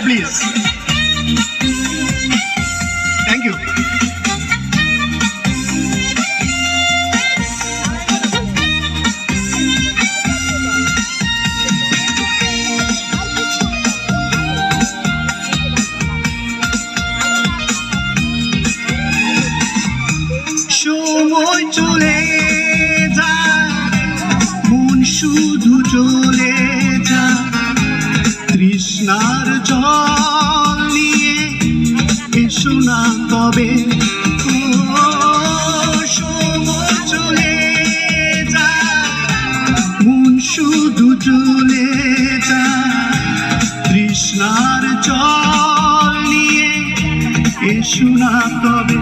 Please. Thank you. সময় চলে যায়, মন শুধু চলে যায়, তৃষ্ণার জল নিয়ে এসো না তবে। ও সময় চলে যায়, মন শুধু চলে যায়, তৃষ্ণার জল নিয়ে এসো না তবে।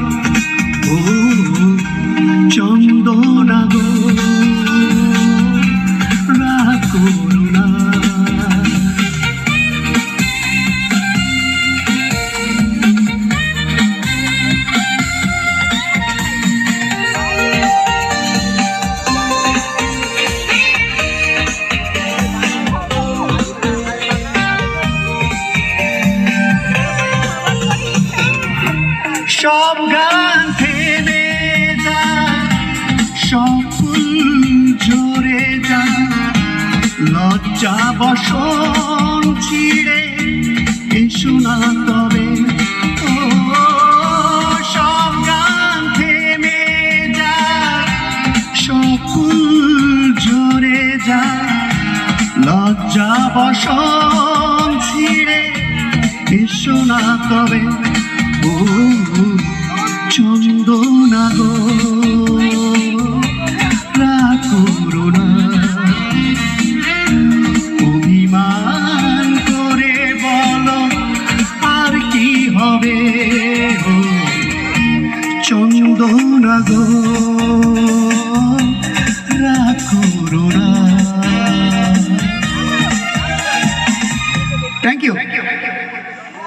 ও চন্দনা গো রাগ করো না। সব গান থেমে যায়, সব ফুল ঝরে যায়, লজ্জা বসন ছিঁড়ে এসো না তবে। ও সব গান থেমে যায়, সব ফুল ঝরে যায়, লজ্জা বসন ছিঁড়ে এসো না তবে। ও চন্দনা গো রাগ করো না। অভিমান করে বলো আর কি হবে। ও চন্দনা গো রাগ করো না। Thank you.